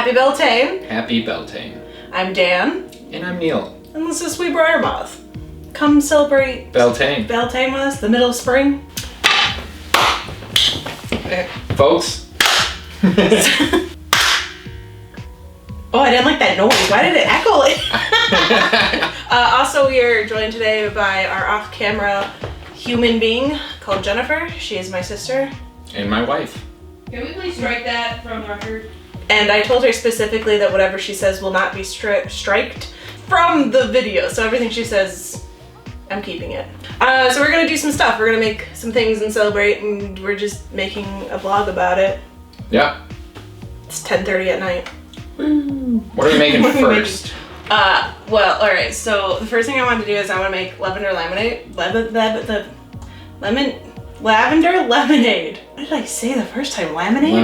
Happy Beltane. Happy Beltane. I'm Dan. And I'm Neil. And this is Sweet Briar Moth. Come celebrate Beltane. Beltane with us, the middle of spring. Folks. Oh, I didn't like that noise. Why did it echo it? Also, we are joined today by our off-camera human being called Jennifer. She is my sister. And my wife. Can we please strike that from the record? And I told her specifically that whatever she says will not be striked from the video. So everything she says, I'm keeping it. So we're gonna do some stuff. We're gonna make some things and celebrate, and we're just making a vlog about it. Yeah. It's 10:30 at night. Woo. What are we making first? Well, alright, so the first thing I want to do is I want to make lavender lemonade. Lavender lemonade. What did I say the first time? Laminade?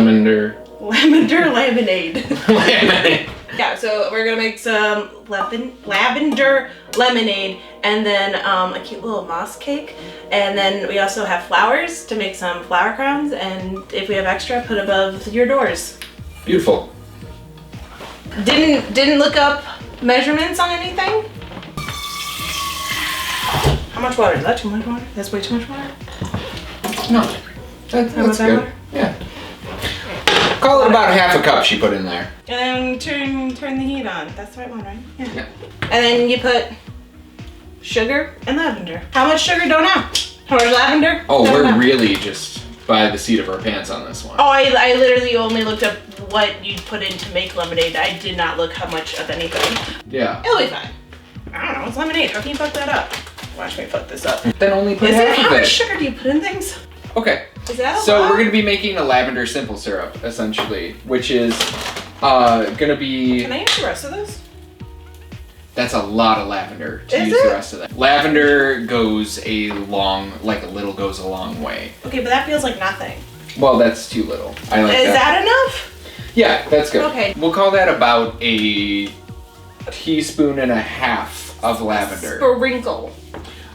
Lavender lemonade. Lemonade. Yeah, so we're gonna make some lavender lemonade, and then a cute little moss cake, and then we also have flowers to make some flower crowns, and if we have extra, put above your doors. Beautiful. Didn't look up measurements on anything. How much water? Is that too much water? That's way too much water. No, that's good. Water? Yeah. Call it about half a cup she put in there. And then turn the heat on. That's the right one, right? Yeah. And then you put sugar and lavender. How much sugar? Don't know. How much lavender? Oh, Don't we're know. really just by the seat of our pants on this one. Oh, I literally only looked up what you'd put in to make lemonade. I did not look how much of anything. Yeah. It'll be fine. I don't know. It's lemonade. How can you fuck that up? Watch me fuck this up. Then only put Is it? half How of much it. sugar do you put in things? Okay. Is that a So lot? we're gonna be making a lavender simple syrup, essentially, which is gonna be. Can I use the rest of this? That's a lot of lavender to Is use it? the rest of that. Lavender goes a long, like a little goes a long way. Okay, but that feels like nothing. Well, that's too little. I like Is that. that enough? Yeah, that's good. Okay. We'll call that about a teaspoon and a half of lavender. Sprinkle.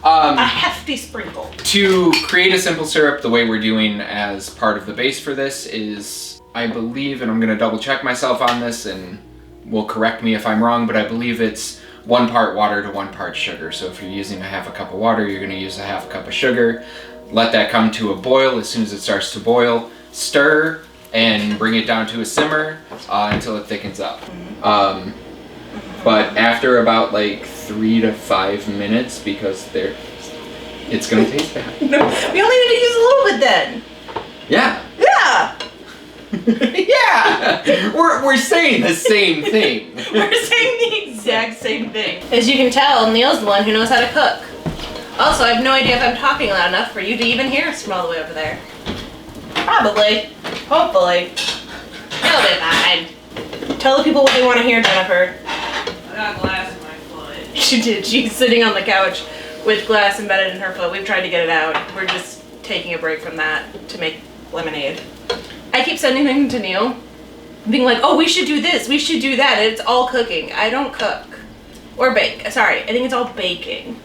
A hefty sprinkle. To create a simple syrup, the way we're doing as part of the base for this is, I believe, and I'm gonna double check myself on this and will correct me if I'm wrong, but I believe it's 1 part water to 1 part sugar. So if you're using a half a cup of water, you're gonna use a half a cup of sugar. Let that come to a boil. As soon as it starts to boil, stir and bring it down to a simmer until it thickens up. But after about like 3 to 5 minutes, because it's gonna taste bad. No, we only need to use a little bit then. Yeah. Yeah. Yeah. We're saying the same thing. We're saying the exact same thing. As you can tell, Neil's the one who knows how to cook. Also, I have no idea if I'm talking loud enough for you to even hear us from all the way over there. Probably. Hopefully. It'll be fine. Tell the people what they want to hear, Jennifer. I got glass in my foot. She did. She's sitting on the couch with glass embedded in her foot. We've tried to get it out. We're just taking a break from that to make lemonade. I keep sending things to Neil, being like, oh, we should do this, we should do that. It's all cooking. I don't cook. Or bake. Sorry, I think it's all baking.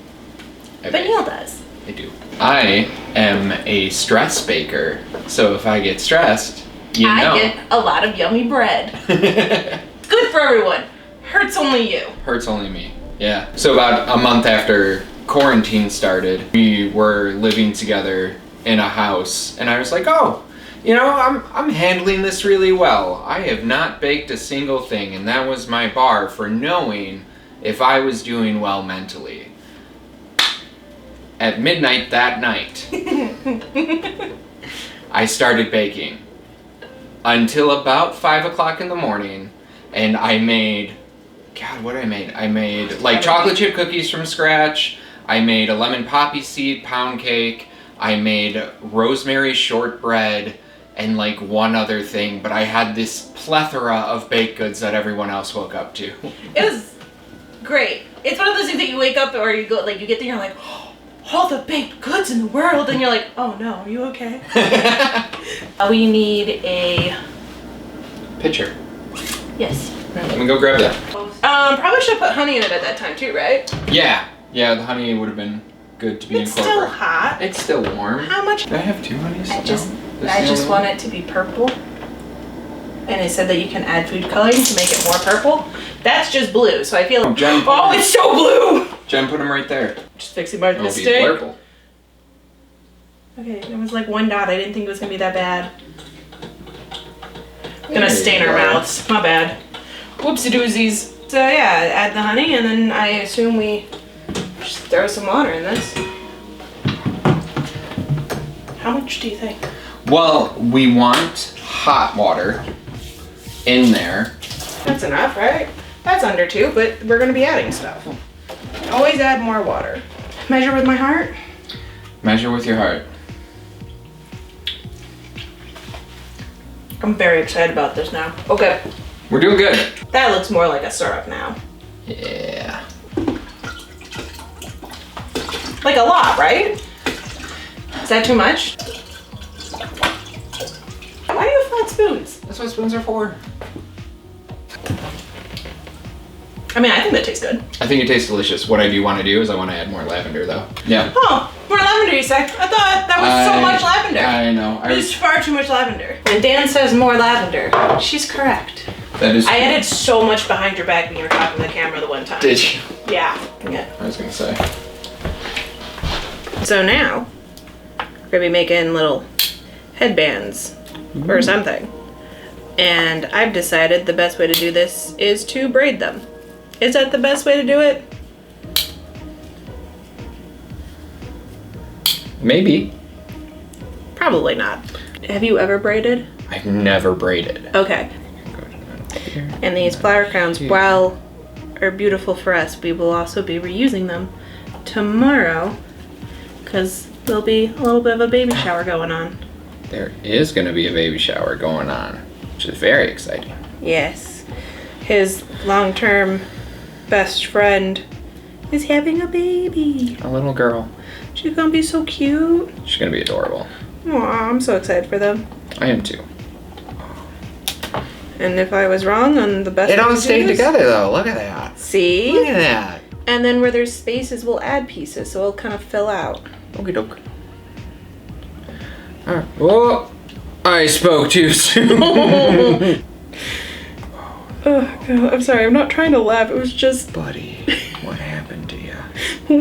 But Neil does. I do. I am a stress baker, so if I get stressed, you know. I get a lot of yummy bread. Good for everyone. Hurts only you. Hurts only me. Yeah. So about a month after quarantine started, we were living together in a house, and I was like, oh, you know, I'm handling this really well. I have not baked a single thing, and that was my bar for knowing if I was doing well mentally. At midnight that night, I started baking until about 5 o'clock in the morning, and I made, God, what I made? I made like chocolate chip cookies from scratch. I made a lemon poppy seed pound cake. I made rosemary shortbread and like one other thing, but I had this plethora of baked goods that everyone else woke up to. It was great. It's one of those things that you wake up or you go, like, you get there and you're like, oh, all the baked goods in the world, and you're like, oh no, are you okay? We need a Pitcher. yes. Let me go grab that. Probably should put honey in it at that time too, right? Yeah, the honey would have been good to be It's still incorporated. hot. It's still warm. How much? Do I have 2 honeys? I just No, this is the want only it to be purple. And it said that you can add food coloring to make it more purple. That's just blue, so I feel like, Jen, oh, it's so blue! Jen, put them right there. Just fixing my It'll be mistake. purple. Okay, it was like 1 dot. I didn't think it was gonna be that bad. Gonna stain our mouths. My bad. Whoopsie doozies. So yeah, add the honey, and then I assume we just throw some water in this. How much do you think? Well, we want hot water in there. That's enough, right? That's under 2, but we're gonna be adding stuff. Always add more water. Measure with my heart. Measure with your heart. I'm very excited about this now. Okay, We're doing good. that looks more like a syrup now. Yeah. Like a lot, right? Is that too much? Why do you have flat spoons? That's what spoons are for. I mean, I think that tastes good. I think it tastes delicious. What I do want to do is I want to add more lavender though. Yeah. Oh, more lavender, you say? I thought that was so much lavender. I know. There's far too much lavender. And Dan says more lavender. She's correct. That is. I added so much behind your back when you were talking to the camera the one time. Did you? Yeah. I was gonna say. So now, we're gonna be making little headbands or something. And I've decided the best way to do this is to braid them. Is that the best way to do it? Maybe. Probably not. Have you ever braided? I've never braided. Okay. And these flower crowns, while are beautiful for us, we will also be reusing them tomorrow because there'll be a little bit of a baby shower going on. There is gonna be a baby shower going on, which is very exciting. Yes. His long-term best friend is having a baby. A little girl. She's gonna be so cute. She's gonna be adorable. Aw, I'm so excited for them. I am too. And if I was wrong on the best It way all to do stayed this- together though. Look at that. See? Look at that. And then where there's spaces, we'll add pieces, so it'll kind of fill out. Okie doke. Alright. Whoa! I spoke too soon. Oh, God, I'm sorry. I'm not trying to laugh. It was just... Buddy, what happened to you?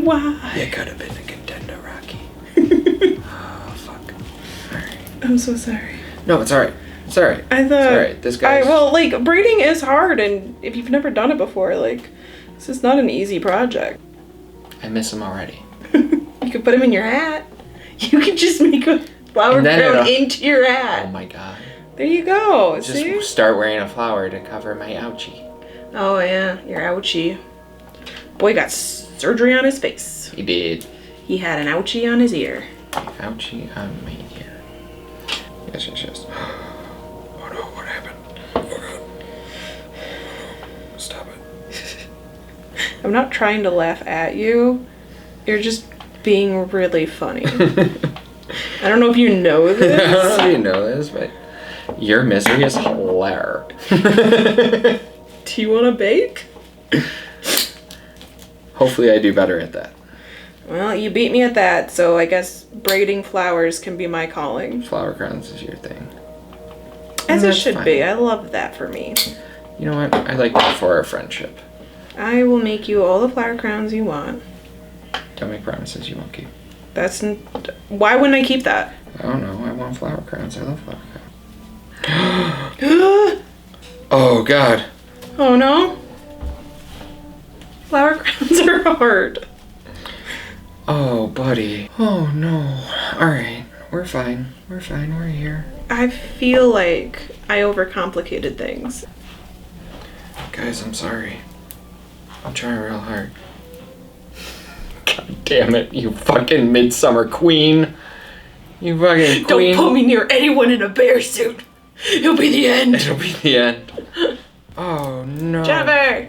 Why? You could have been a contender, Rocky. Oh, fuck. Alright. I'm so sorry. No, it's alright. It's alright. I thought... It's alright. This guy's... well, like, braiding is hard, and if you've never done it before, like, this is not an easy project. I miss him already. You could put him in your hat. You could just make a flower And then crown it'll- into your hat. Oh my god. There you go. Just See? start wearing a flower to cover my ouchie. Oh, yeah. Your ouchie. Boy got surgery on his face. He did. He had an ouchie on his ear. Ouchie on my ear. Yes, yes, yes. Oh no, what happened? Oh god. Stop it. I'm not trying to laugh at you. You're just being really funny. I don't know if you know I this. don't know if you know this, but your misery is hilarious. Do you want to bake? Hopefully I do better at that. Well, you beat me at that, so I guess braiding flowers can be my calling. Flower crowns is your thing. As it That's should fine. be. I love that for me. You know what? I like that for our friendship. I will make you all the flower crowns you want. Don't make promises you won't keep. Why wouldn't I keep that? I don't know. I want flower crowns. I love flower crowns. Oh god. Oh no. Flower crowns are hard. Oh, buddy. Oh no. Alright. We're fine. We're fine. We're here. I feel like I overcomplicated things. Guys, I'm sorry. I'm trying real hard. God damn it, you fucking midsummer queen. You fucking queen. Don't put me near anyone in a bear suit. It'll be the end. It'll be the end. Oh no. Jennifer!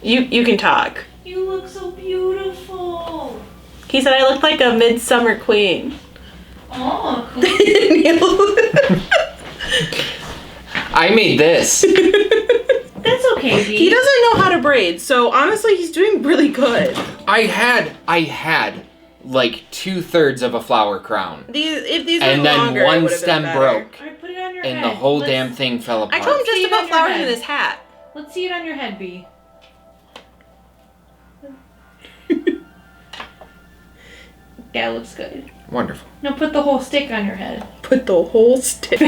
You can talk. You look so beautiful. He said I looked like a midsummer queen. Oh, cool. I made this. That's okay, V. He doesn't know how to braid, so honestly he's doing really good. I had like 2/3 of a flower crown. If these And were then longer, it one would've been stem better. broke. Alright, put it on your And head. the whole Let's- damn thing fell apart. I told him See just it to put on your flowers in head. his hat. Let's see it on your head, B. Yeah, it looks good. Wonderful. No, put the whole stick on your head. Put the whole stick.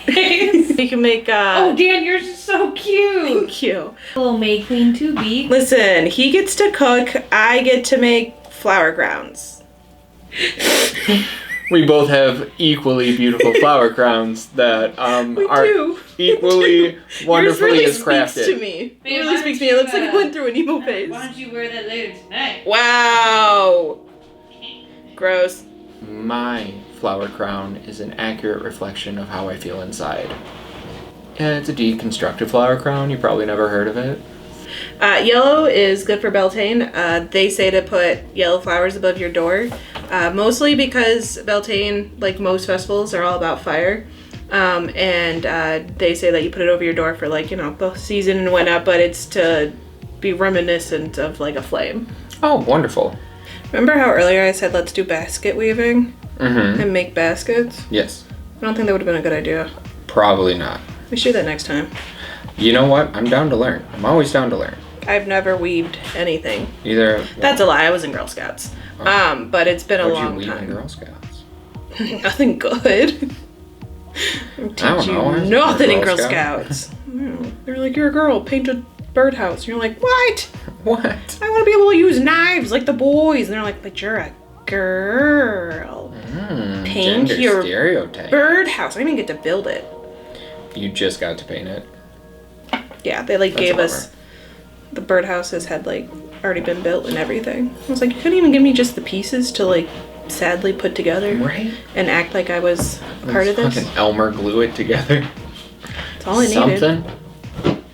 You can make Oh, Dan, yours is so cute. thank you. A little May Queen too, B. Listen, he gets to cook, I get to make flower crowns. We both have equally beautiful flower crowns that We are do. equally wonderfully Yours as really crafted. speaks to me. It Babe, really why speaks to don't me. It looks you, like I went through an emo phase. Why don't you wear that later tonight? Wow. Gross. My flower crown is an accurate reflection of how I feel inside. Yeah, it's a deconstructed flower crown. You probably never heard of it. Yellow is good for Beltane. They say to put yellow flowers above your door, mostly because Beltane, like most festivals, are all about fire. And they say that you put it over your door for like, you know, the season and whatnot, but it's to be reminiscent of like a flame. Oh, wonderful. Remember how earlier I said let's do basket weaving Mm-hmm. and make baskets? Yes. I don't think that would have been a good idea. Probably not. We should do that next time. You know what? I'm down to learn. I'm always down to learn. I've never weaved anything. Either. That's a lie. I was in Girl Scouts. But it's been a What'd you long weave in time. Girl Scouts? Nothing good. I don't know. I was in Nothing in Girl Girl Scout. Scouts. They're like, you're a girl, paint a birdhouse. And you're like, what? What? I want to be able to use knives like the boys. And they're like, but you're a girl. Paint Gender your stereotype. Birdhouse. I didn't even get to build it. You just got to paint it. Yeah, they like That's gave a us the birdhouses had like already been built and everything. I was like, you couldn't even give me just the pieces to like sadly put together Right? and act like I was a part of this. Fucking Elmer glue it together. That's all I needed. Something.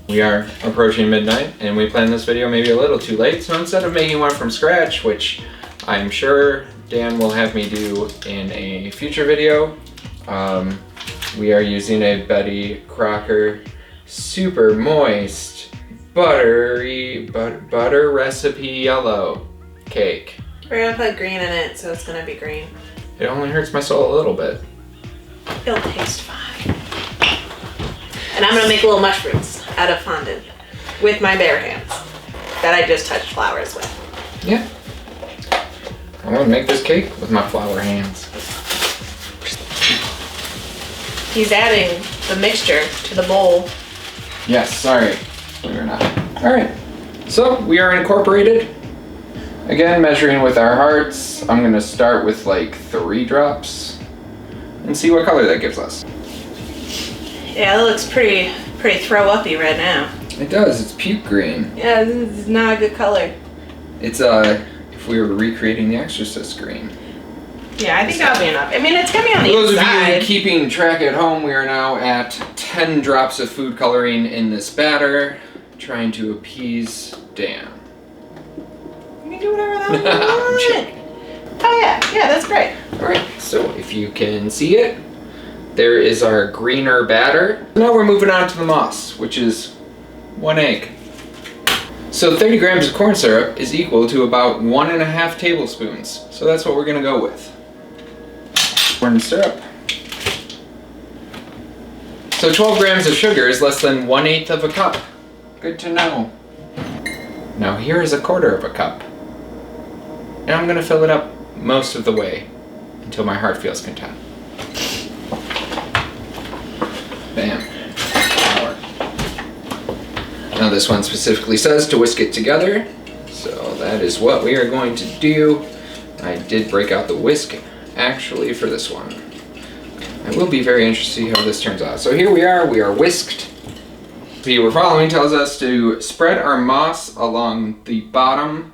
We are approaching midnight, and we planned this video maybe a little too late. So instead of making one from scratch, which I'm sure Dan will have me do in a future video, we are using a Betty Crocker super moist buttery butter recipe yellow cake. We're gonna put green in it, so it's gonna be green. It only hurts my soul a little bit. It'll taste fine. And I'm gonna make little mushrooms out of fondant with my bare hands that I just touched flowers with. Yeah. I want to make this cake with my flower hands. He's adding the mixture to the bowl. Yes, sorry. We are not. Alright. So, we are incorporated. Again, measuring with our hearts. I'm going to start with like 3 drops and see what color that gives us. Yeah, that looks pretty throw uppy right now. It does. It's puke green. Yeah, this is not a good color. It's if we were recreating the Exorcist green. Yeah, I think that'll be enough. I mean, it's gonna be on For the those of inside. you keeping track at home, we are now at 10 drops of food coloring in this batter, trying to appease Dan. You can do whatever that you I'm want. joking. Oh yeah, that's great. Alright, so if you can see it, there is our greener batter. Now we're moving on to the moss, which is 1 egg. So 30 grams of corn syrup is equal to about 1.5 tablespoons. So that's what we're gonna go with. Corn syrup. So 12 grams of sugar is less than 1/8 of a cup. Good to know. Now here is 1/4 of a cup. And I'm gonna fill it up most of the way until my heart feels content. Bam. Flour. Now this one specifically says to whisk it together, so that is what we are going to do. I did break out the whisk actually for this one. I will be very interested to see how this turns out. So here we are whisked. The view we're following tells us to spread our moss along the bottom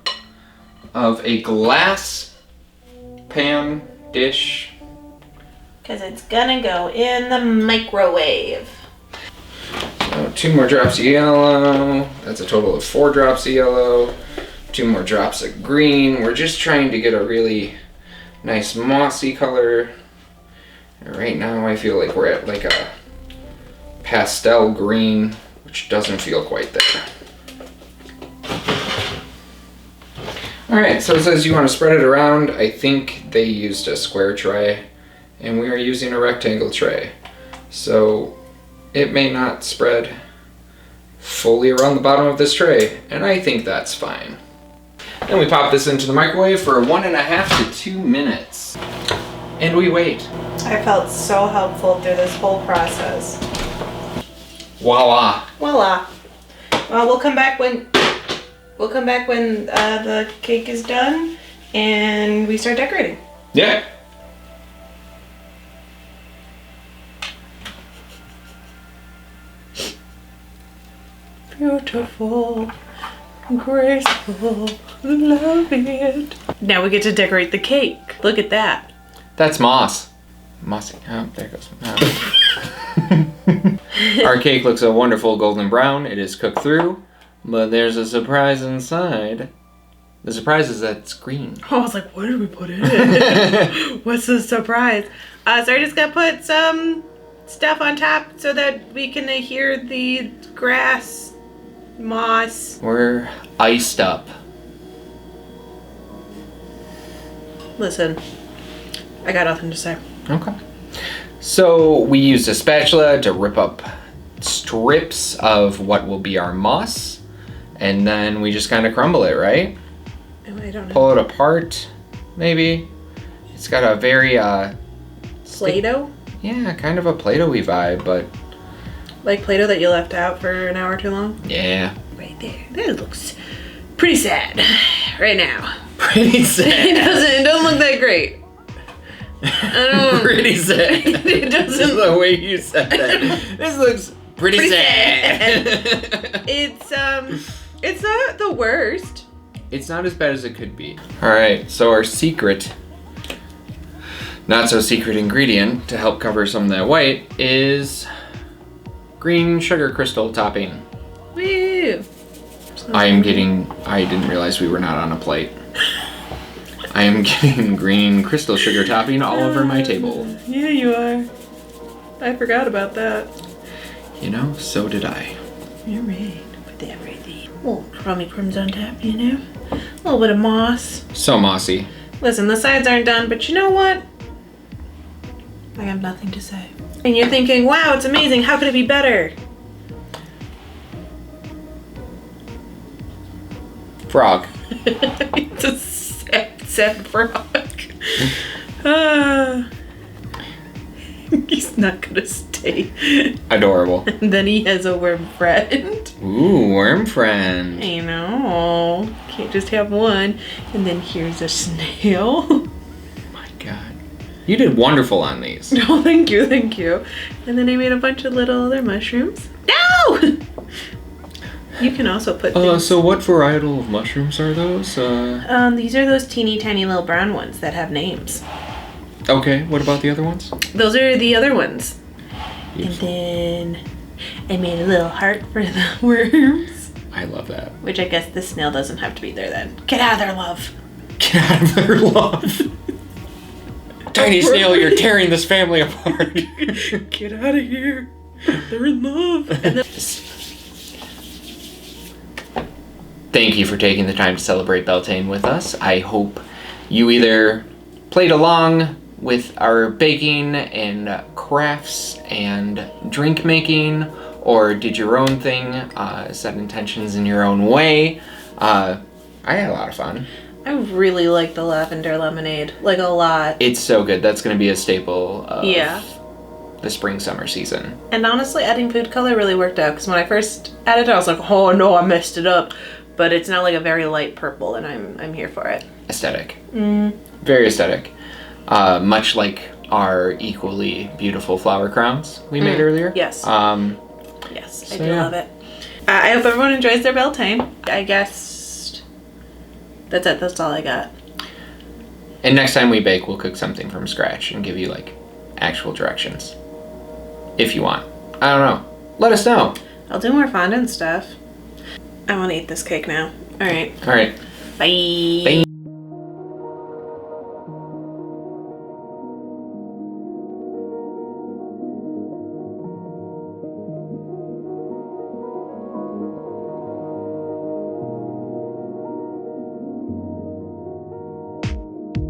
of a glass pan dish. Because it's gonna go in the microwave. So 2 more drops of yellow. That's a total of 4 drops of yellow. 2 more drops of green. We're just trying to get a really nice mossy color. And right now I feel like we're at like a pastel green, which doesn't feel quite there. Alright, so it says you want to spread it around. I think they used a square tray, and we are using a rectangle tray. So it may not spread fully around the bottom of this tray, and I think that's fine. Then we pop this into the microwave for 1.5 to 2 minutes. And we wait. I felt so helpful through this whole process. Voila. Voila. Well, we'll come back when the cake is done and we start decorating. Yeah. Beautiful, graceful, love it. Now we get to decorate the cake. Look at that. That's moss. Mossy. Oh, there it goes. Oh. Our cake looks a wonderful golden brown. It is cooked through, but there's a surprise inside. The surprise is that it's green. Oh, I was like, what did we put in it? What's the surprise? So I just got to put some stuff on top so that we can adhere the grass, moss. We're iced up. Listen, I got nothing to say. Okay. So we used a spatula to rip up strips of what will be our moss, and then we just kind of crumble it, right? I don't know. Pull it apart, maybe. It's got a very Play-Doh? yeah, kind of a Play-Doh-y vibe, but Like Play-Doh that you left out for an hour too long? yeah. Right there. That looks pretty sad right now. Pretty sad. It doesn't look that great. I don't Pretty sad. It doesn't the way you said that. This looks pretty sad. It's not the worst. It's not as bad as it could be. Alright, so our secret, not so secret ingredient to help cover some of that white is green sugar crystal topping. Woo! I didn't realize we were not on a plate. I am getting green crystal sugar topping all over my table. Yeah, you are. I forgot about that. You know, so did I. You're right. Put that right there. Little crummy crumbs on top, you know? A little bit of moss. So mossy. Listen, the sides aren't done, but you know what? I have nothing to say. And you're thinking, wow, it's amazing. How could it be better? Frog. It's a sad frog. He's not gonna stay. Adorable. And then he has a worm friend. Ooh, worm friend. I know. Can't just have one. And then here's a snail. My God. You did wonderful on these. Oh, thank you, thank you. And then I made a bunch of little other mushrooms. No! You can also put things. So what varietal of mushrooms are those? These are those teeny tiny little brown ones that have names. Okay, what about the other ones? Those are the other ones. Beautiful. And then I made a little heart for the worms. I love that. Which I guess the snail doesn't have to be there then. Get out of there, love. Get out of their love. Tiny snail, you're tearing this family apart. Get out of here. They're in love. And then Thank you for taking the time to celebrate Beltane with us. I hope you either played along with our baking and crafts and drink making, or did your own thing, set intentions in your own way. I had a lot of fun. I really like the lavender lemonade, like a lot. It's so good. That's going to be a staple of Yeah. the spring-summer season. And honestly, adding food color really worked out, because when I first added it, I was like, oh no, I messed it up. But it's now like a very light purple, and I'm here for it. Aesthetic. Very aesthetic. Much like our equally beautiful flower crowns we made earlier. Yes. Yes, So, I do yeah. love it. I hope everyone enjoys their Beltane. I guess that's it. That's all I got. And next time we bake, we'll cook something from scratch and give you like actual directions. If you want. I don't know. Let us know. I'll do more fondant stuff. I want to eat this cake now. All right. All right. Bye. Bye.